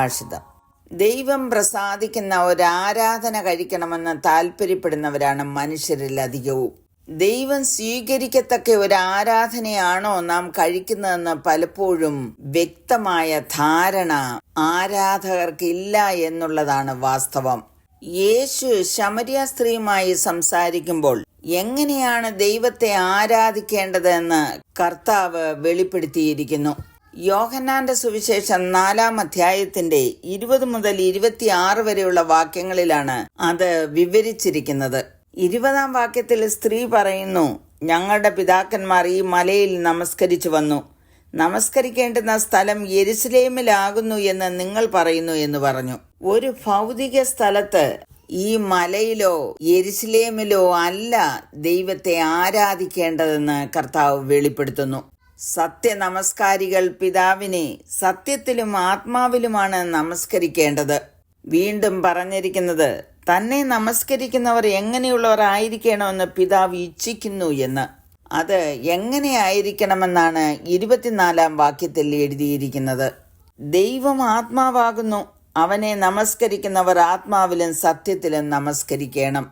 സുഭാഷിതം. ദൈവം പ്രസാദിക്കുന്ന ഒരാരാധന കഴിക്കണമെന്ന് താല്പര്യപ്പെടുന്നവരാണ് മനുഷ്യരിൽ അധികവും. ദൈവം സ്വീകരിക്കത്തക്ക ഒരു ആരാധനയാണോ നാം കഴിക്കുന്നതെന്ന് പലപ്പോഴും വ്യക്തമായ ധാരണ ആരാധകർക്ക് ഇല്ല എന്നുള്ളതാണ് വാസ്തവം. യേശു ശമരിയ സ്ത്രീയുമായി സംസാരിക്കുമ്പോൾ എങ്ങനെയാണ് ദൈവത്തെ ആരാധിക്കേണ്ടതെന്ന് കർത്താവ് വെളിപ്പെടുത്തിയിരിക്കുന്നു. യോഹന്നാന്റെ സുവിശേഷം 4-ാം അധ്യായത്തിന്റെ 20 മുതൽ 26 വരെയുള്ള വാക്യങ്ങളിലാണ് അത് വിവരിച്ചിരിക്കുന്നത്. 20-ാം വാക്യത്തിൽ സ്ത്രീ പറയുന്നു, ഞങ്ങളുടെ പിതാക്കന്മാർ ഈ മലയിൽ നമസ്കരിച്ചു വന്നു. നമസ്കരിക്കേണ്ടുന്ന സ്ഥലം യെരുശലേമിലാകുന്നു എന്ന് നിങ്ങൾ പറയുന്നു എന്ന് പറഞ്ഞു. ഒരു ഭൗതിക സ്ഥലത്ത്, ഈ മലയിലോ യെരുശലേമിലോ അല്ല ദൈവത്തെ ആരാധിക്കേണ്ടതെന്ന് കർത്താവ് വെളിപ്പെടുത്തുന്നു. സത്യ നമസ്കാരികൾ പിതാവിനെ സത്യത്തിലും ആത്മാവിലുമാണ് നമസ്കരിക്കേണ്ടത്. വീണ്ടും പറഞ്ഞിരിക്കുന്നത്, തന്നെ നമസ്കരിക്കുന്നവർ എങ്ങനെയുള്ളവർ ആയിരിക്കണമെന്ന് പിതാവ് ഇച്ഛിക്കുന്നു എന്ന്. അത് എങ്ങനെയായിരിക്കണമെന്നാണ് 24-ാം വാക്യത്തിൽ എഴുതിയിരിക്കുന്നത്. ദൈവം ആത്മാവാകുന്നു, അവനെ നമസ്കരിക്കുന്നവർ ആത്മാവിലും സത്യത്തിലും നമസ്കരിക്കണം.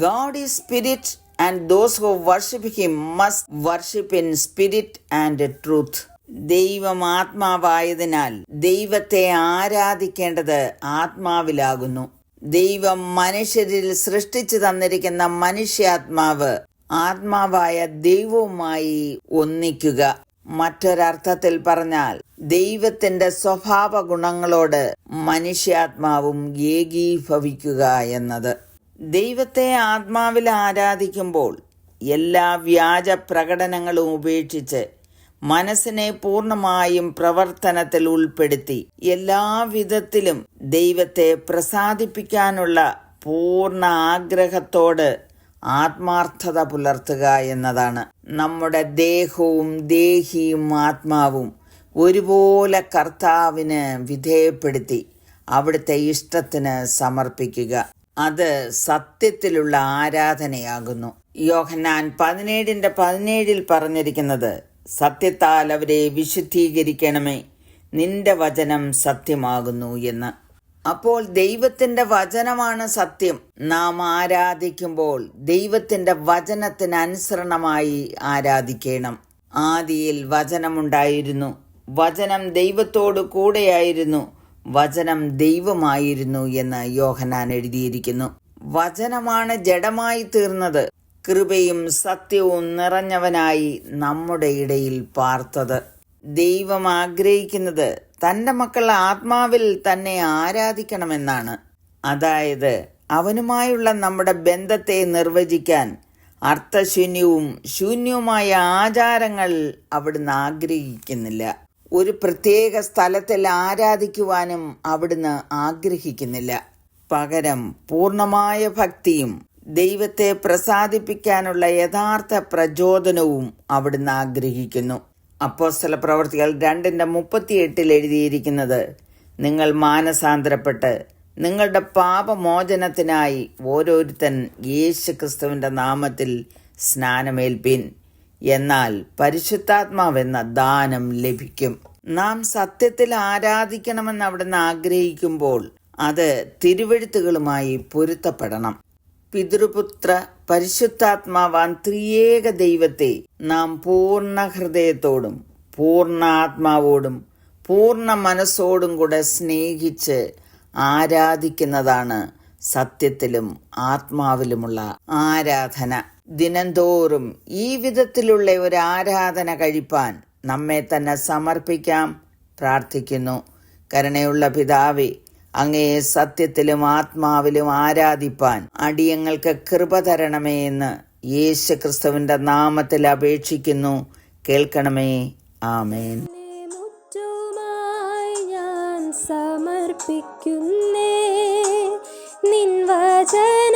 God is spirit and those who worship him must worship in spirit and truth. ദൈവം ആത്മാവായതിനാൽ ദൈവത്തെ ആരാധിക്കേണ്ടത് ആത്മാവിലാകുന്നു. ദൈവം മനുഷ്യരിൽ സൃഷ്ടിച്ചു തന്നിരിക്കുന്ന മനുഷ്യാത്മാവ് ആത്മാവായ ദൈവവുമായി ഒന്നിക്കുക. മറ്റൊരർത്ഥത്തിൽ പറഞ്ഞാൽ ദൈവത്തിന്റെ സ്വഭാവ ഗുണങ്ങളോട് മനുഷ്യാത്മാവും ഏകീഭവിക്കുക എന്നത്. ദൈവത്തെ ആത്മാവിൽ ആരാധിക്കുമ്പോൾ എല്ലാ വ്യാജ പ്രകടനങ്ങളും ഉപേക്ഷിച്ച് മനസ്സിനെ പൂർണ്ണമായും പ്രവർത്തനത്തിൽ ഉൾപ്പെടുത്തി എല്ലാവിധത്തിലും ദൈവത്തെ പ്രസാദിപ്പിക്കാനുള്ള പൂർണ്ണ ആഗ്രഹത്തോട് ആത്മാർത്ഥത പുലർത്തുക എന്നതാണ്. നമ്മുടെ ദേഹവും ദേഹിയും ആത്മാവും ഒരുപോലെ കർത്താവിന് വിധേയപ്പെടുത്തി അവിടുത്തെ ഇഷ്ടത്തിന് സമർപ്പിക്കുക. അത് സത്യത്തിലുള്ള ആരാധനയാകുന്നു. യോഹന്നാൻ 17:17 പറഞ്ഞിരിക്കുന്നത്, സത്യത്താൽ അവരെ വിശുദ്ധീകരിക്കണമേ, നിന്റെ വചനം സത്യമാകുന്നു എന്ന്. അപ്പോൾ ദൈവത്തിന്റെ വചനമാണ് സത്യം. നാം ആരാധിക്കുമ്പോൾ ദൈവത്തിന്റെ വചനത്തിനനുസരണമായി ആരാധിക്കണം. ആദിയിൽ വചനമുണ്ടായിരുന്നു, വചനം ദൈവത്തോട് കൂടെയായിരുന്നു, വചനം ദൈവമായിരുന്നു എന്ന് യോഹന്നാൻ എഴുതിയിരിക്കുന്നു. വചനമാണ് ജഡമായി തീർന്നത്, കൃപയും സത്യവും നിറഞ്ഞവനായി നമ്മുടെ ഇടയിൽ പാർത്തത്. ദൈവം ആഗ്രഹിക്കുന്നത് തന്റെ മക്കൾ ആത്മാവിൽ തന്നെ ആരാധിക്കണമെന്നാണ്. അതായത് അവനുമായുള്ള നമ്മുടെ ബന്ധത്തെ നിർവചിക്കാൻ അർത്ഥശൂന്യവും ശൂന്യവുമായ ആചാരങ്ങൾ അവിടുന്ന് ആഗ്രഹിക്കുന്നില്ല. ഒരു പ്രത്യേക സ്ഥലത്തിൽ ആരാധിക്കുവാനും അവിടുന്ന് ആഗ്രഹിക്കുന്നില്ല. പകരം പൂർണ്ണമായ ഭക്തിയും ദൈവത്തെ പ്രസാദിപ്പിക്കാനുള്ള യഥാർത്ഥ പ്രചോദനവും അവിടുന്ന് ആഗ്രഹിക്കുന്നു. അപ്പോസ്തല പ്രവർത്തികൾ 2:38 എഴുതിയിരിക്കുന്നത്, നിങ്ങൾ മാനസാന്തരപ്പെട്ട് നിങ്ങളുടെ പാപമോചനത്തിനായി ഓരോരുത്തൻ യേശുക്രിസ്തുവിന്റെ നാമത്തിൽ സ്നാനമേൽപ്പിൻ, എന്നാൽ പരിശുദ്ധാത്മാവെന്ന ദാനം ലഭിക്കും. നാം സത്യത്തിൽ ആരാധിക്കണമെന്ന് അവിടുന്ന് ആഗ്രഹിക്കുമ്പോൾ അത് തിരുവെഴുത്തുകളുമായി പൊരുത്തപ്പെടണം. പിതൃപുത്ര പരിശുദ്ധാത്മാവാൻ ത്രിയേക ദൈവത്തെ നാം പൂർണ്ണ ഹൃദയത്തോടും പൂർണ്ണ ആത്മാവോടും പൂർണ്ണ മനസ്സോടും കൂടെ സ്നേഹിച്ച് ആരാധിക്കുന്നതാണ് സത്യത്തിലും ആത്മാവിലുമുള്ള ആരാധന. ദിനംതോറും ഈ വിധത്തിലുള്ള ഒരു ആരാധന കഴിപ്പാൻ നമ്മെ തന്നെ സമർപ്പിക്കാം. പ്രാർത്ഥിക്കുന്നു. കരുണയുള്ള പിതാവേ, അങ്ങയെ സത്യത്തിലും ആത്മാവിലും ആരാധിപ്പാൻ അടിയങ്ങൾക്ക് കൃപ തരണമേ എന്ന് യേശുക്രിസ്തുവിന്റെ നാമത്തിൽ അപേക്ഷിക്കുന്നു. കേൾക്കണമേ. ആമേൻ. സമർപ്പിക്കുന്നേ നിൻ വചന